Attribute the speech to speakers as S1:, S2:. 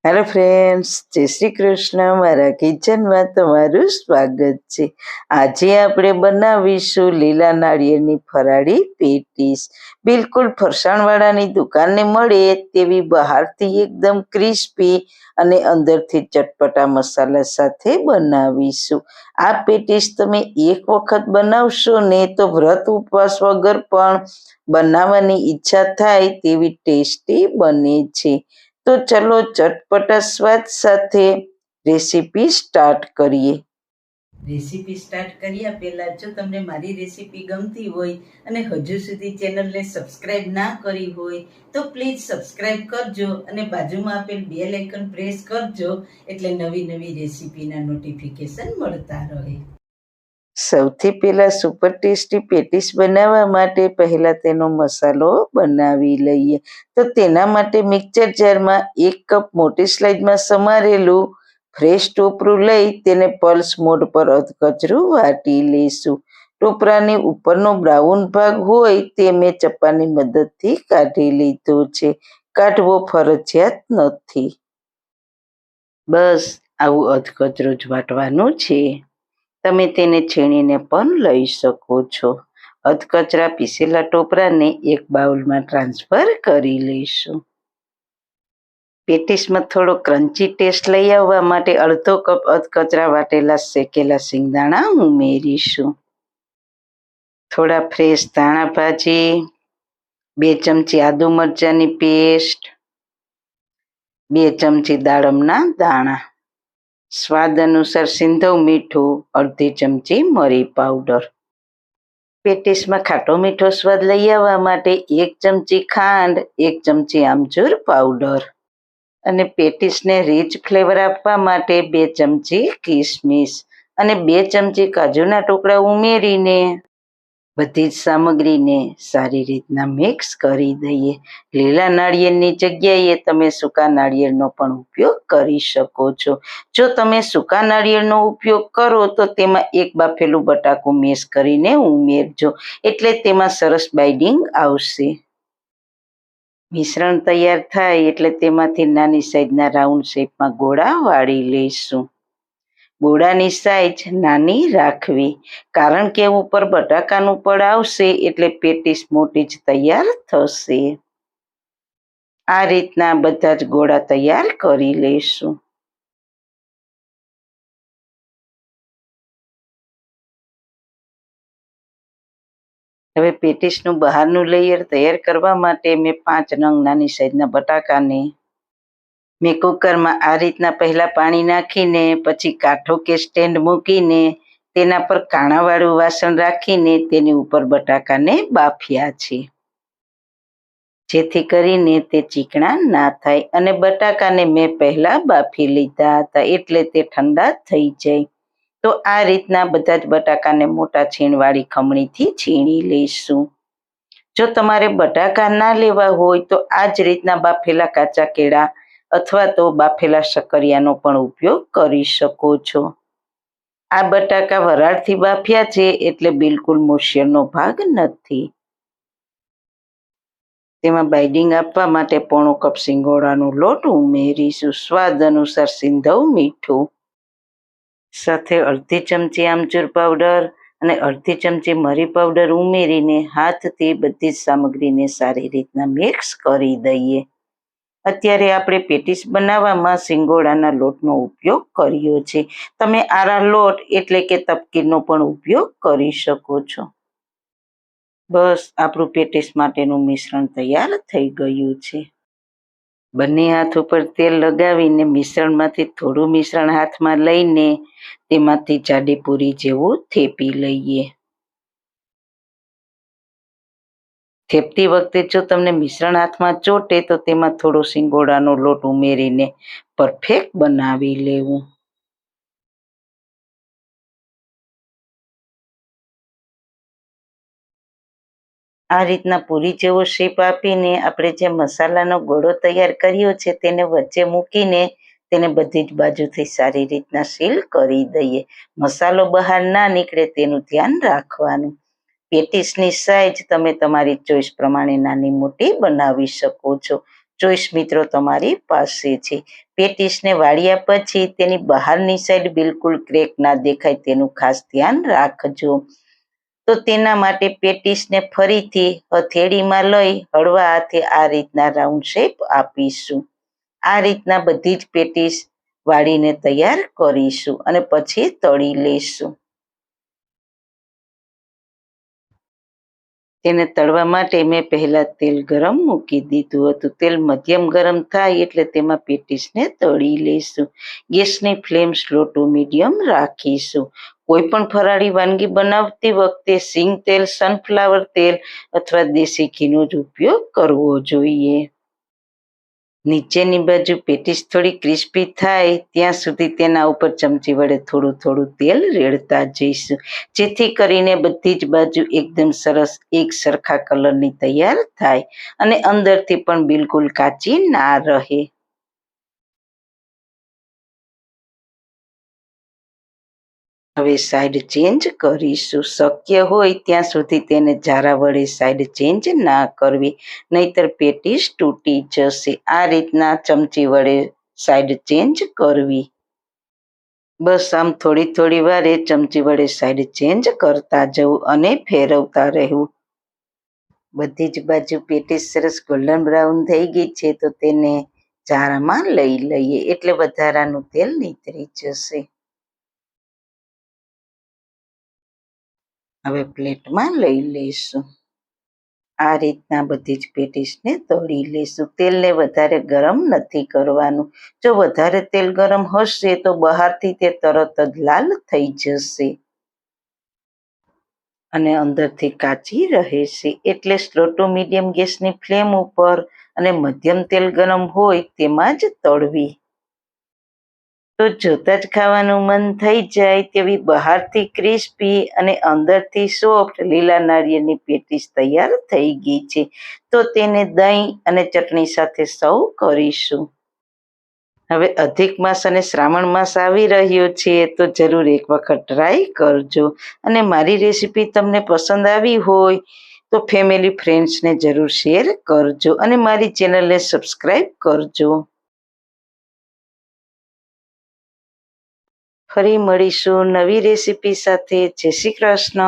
S1: Hello friends, જય શ્રી કૃષ્ણ. મારા કિચનમાં તમારું સ્વાગત છે. આજે આપણે બનાવીશું લીલા નાળિયેરની ફરાળી પેટીસ. બિલકુલ ફરસાણવાળાની દુકાને મળે તેવી, બહારથી એકદમ ક્રિસ્પી અને અંદરથી ચટપટા મસાલા સાથે બનાવીશું. આ પેટીસ તમે એક વખત બનાવશો ને તો વ્રત ઉપવાસ વગર પણ બનાવવાની ઈચ્છા થાય તેવી ટેસ્ટી બને છે. તો ચલો ચટપટા સ્વાદ સાથે રેસીપી સ્ટાર્ટ કરીએ. રેસીપી સ્ટાર્ટ કર્યા પહેલા જો તમને મારી રેસીપી ગમતી હોય અને હજુ સુધી ચેનલને સબસ્ક્રાઇબ ના કરી હોય તો પ્લીઝ સબસ્ક્રાઇબ કરજો અને બાજુમાં આપેલ બેલ આઇકન પ્રેસ કરજો, એટલે નવી નવી રેસીપીના નોટિફિકેશન મળતા રહે. સૌથી પહેલા સુપર ટેસ્ટી પેટીસ બનાવવા માટે પહેલા તેનો મસાલો બનાવી લઈએ. તો તેના માટે મિક્સર જારમાં 1 કપ મોટી સ્લાઇડમાં સમારેલું ફ્રેશ ટોપરું લઈ તેને પલ્સ મોડ પર અધકચરું વાટી લઈશું. ટોપરાની ઉપરનો બ્રાઉન ભાગ હોય તે મેં ચપ્પાની મદદથી કાઢી લીધો છે. કાઢવો ફરજિયાત નથી. બસ આવું અધકચરું જ વાટવાનું છે. તમે તેને છીણીને પણ લઈ શકો છો. અધકચરા પીસેલા ટોપરાને એક બાઉલમાં ટ્રાન્સફર કરી લઈશું. પેટીસમાં થોડો ક્રન્ચી ટેસ્ટ લઈ આવવા માટે અડધો કપ અધકચરા વાટેલા શેકેલા સિંગદાણા ઉમેરીશું. થોડા ફ્રેશ ધાણા ભાજી, 2 ચમચી આદુ મરચાંની પેસ્ટ, 2 ચમચી દાડમના દાણા, સ્વાદ અનુસાર સિંધવ મીઠું, અડધી ચમચી મરી પાવડર. પેટીસમાં ખાટો મીઠો સ્વાદ લઈ આવવા માટે 1 ચમચી ખાંડ, 1 ચમચી આમચૂર પાવડર અને પેટીસને રીચ ફ્લેવર આપવા માટે 2 ચમચી કિસમિસ અને 2 ચમચી કાજુના ટુકડા ઉમેરીને બધી જ સામગ્રીને સારી રીતના મિક્સ કરી દઈએ. લીલા નાળિયેરની જગ્યાએ તમે સૂકા નાળિયેરનો પણ ઉપયોગ કરી શકો છો. જો તમે સૂકા નાળિયેરનો ઉપયોગ કરો તો તેમાં 1 બાફેલું બટાકું મેશ કરીને ઉમેરજો, એટલે તેમાં સરસ બાઇડિંગ આવશે. મિશ્રણ તૈયાર થાય એટલે તેમાંથી નાની સાઈઝના રાઉન્ડ શેપમાં ગોળા વાળી લઈશું. ગોળાની સાઈઝ નાની રાખવી, કારણ કે ઉપર બટાકાનું પડ આવશે એટલે પેટીસ મોટી જ તૈયાર થશે. આ રીતના બધા જ ગોળા તૈયાર કરી લઈશું. હવે પેટીસનું બહારનું લેયર તૈયાર કરવા માટે મેં 5 નંગ નાની સાઈઝના બટાકાને મેં કુકરમાં આ રીતના પહેલાં પાણી નાખીને પછી કાંઠો કે સ્ટેન્ડ મૂકીને તેના પર કાણાવાળું વાસણ રાખીને તેની ઉપર બટાકાને બાફ્યા છે, જેથી કરીને તે ચીકણા ના થાય. અને બટાકાને મેં પહેલાં બાફી લીધા હતા એટલે તે ઠંડા થઈ જાય. તો આ રીતના બધા જ બટાકાને મોટા છીણવાળી ખમણીથી છીણી લઈશું. જો તમારે બટાકા ના લેવા હોય તો આ જ રીતના બાફેલા કાચા કેળા અથવા તો બાફેલા શક્કરિયાનો પણ ઉપયોગ કરી શકો છો. આ બટાકા વરાળથી બાફ્યા છે એટલે બિલકુલ મોશિયરનો ભાગ નથી. તેમાં બાઇડિંગ આપવા માટે 1/4 કપ સિંગોડાનો લોટ ઉમેરીશું. સ્વાદ અનુસાર સિંધવ મીઠું સાથે અડધી ચમચી આમચૂર પાવડર અને અડધી ચમચી મરી પાવડર ઉમેરીને હાથથી બધી જ સામગ્રીને સારી રીતના મિક્સ કરી દઈએ. અત્યારે આપણે પેટીસ બનાવવામાં સિંગોડાના લોટનો ઉપયોગ કર્યો છે. તમે આરા લોટ એટલે કે તપકીરનો પણ ઉપયોગ કરી શકો છો. બસ આપણું પેટીસ માટેનું મિશ્રણ તૈયાર થઈ ગયું છે. બંને હાથ ઉપર તેલ લગાવીને મિશ્રણમાંથી થોડું મિશ્રણ હાથમાં લઈને તેમાંથી જાડી પૂરી જેવું થેપી લઈએ. થેપતી વખતે જો તમને મિશ્રણ હાથમાં ચોટે તો તેમાં થોડો સિંગોડાનો લોટ ઉમેરીને પરફેક્ટ બનાવી લેવું. આ રીતના પૂરી જેવો શેપ આપીને આપણે જે મસાલાનો ગોળો તૈયાર કર્યો છે તેને વચ્ચે મૂકીને તેને બધી જ બાજુથી સારી રીતના સીલ કરી દઈએ. મસાલો બહાર ના નીકળે તેનું ધ્યાન રાખવાનું. પેટીસની સાઈઝ તમે તમારી ચોઈસ પ્રમાણે નાની મોટી બનાવી શકો છો. ચોઈસ મિત્રો તમારી પાસે છે. પેટીસને વાળ્યા પછી તેની બહારની સાઈડ બિલકુલ ક્રેક ના દેખાય તેનું ખાસ ધ્યાન રાખજો. તો તેના માટે પેટીસને ફરીથી હથેળીમાં લઈ હળવા હાથે આ રીતના રાઉન્ડ શેપ આપીશું. આ રીતના બધી જ પેટીસ વાળીને તૈયાર કરીશું અને પછી તળી લઈશું. તેને તળવા માટે મેં પહેલા તેલ ગરમ મૂકી દીધું હતું. તેલ મધ્યમ ગરમ થાય એટલે તેમાં પેટીસને તળી લઈશું. ગેસની ફ્લેમ સ્લો ટુ મીડિયમ રાખીશું. કોઈ પણ ફરાળી વાનગી બનાવતી વખતે સિંગ તેલ, સનફ્લાવર તેલ અથવા દેશી ઘીનો જ ઉપયોગ કરવો જોઈએ. નીચેની બાજુ પેટીસ થોડી ક્રિસ્પી થાય ત્યાં સુધી તેના ઉપર ચમચી વડે થોડું થોડું તેલ રેડતા જઈશું, જેથી કરીને બધી જ બાજુ એકદમ સરસ એક સરખા કલરની તૈયાર થાય અને અંદરથી પણ બિલકુલ કાચી ના રહે. હવે સાઈડ ચેન્જ કરીશું. શક્ય હોય ત્યાં સુધી તેને જારા વડે સાઈડ ચેન્જ ના કરવી, નહીતર પેટીસ તૂટી જશે. આ રીતના ચમચી વડે સાઈડ ચેન્જ કરવી. બસ આમ થોડી થોડી વારે ચમચી વડે સાઈડ ચેન્જ કરતા જવું અને ફેરવતા રહેવું. બધી જ બાજુ પેટીસ સરસ ગોલ્ડન બ્રાઉન થઈ ગઈ છે, તો તેને જારામાં લઈ લઈએ એટલે વધારાનું તેલ નીતરી જશે. હવે પ્લેટમાં લઈ લઈશું. આ રીતના બધી જ પેટીસને તળી લઈશું. તેલને વધારે ગરમ નથી કરવાનું. જો વધારે તેલ ગરમ હશે તો બહારથી તે તરત જ લાલ થઈ જશે અને અંદરથી કાચી રહેશે. એટલે સ્લો ટુ મીડિયમ ગેસની ફ્લેમ ઉપર અને મધ્યમ તેલ ગરમ હોય તેમાં જ તળવી. તો જોતા જ ખાવાનું મન થઈ જાય તેવી બહારથી ક્રિસ્પી અને અંદરથી સોફ્ટ લીલા નાળિયેરની પેટીસ તૈયાર થઈ ગઈ છે. તો તેને દહીં અને ચટણી સાથે સર્વ કરીશું. હવે અધિક માસ અને શ્રાવણ માસ આવી રહ્યો છે, તો જરૂર એક વખત ટ્રાય કરજો. અને મારી રેસીપી તમને પસંદ આવી હોય તો ફેમિલી ફ્રેન્ડ્સને જરૂર શેર કરજો અને મારી ચેનલને સબસ્ક્રાઈબ કરજો. ફરી મળીશું નવી રેસીપી સાથે. જય શ્રી કૃષ્ણ.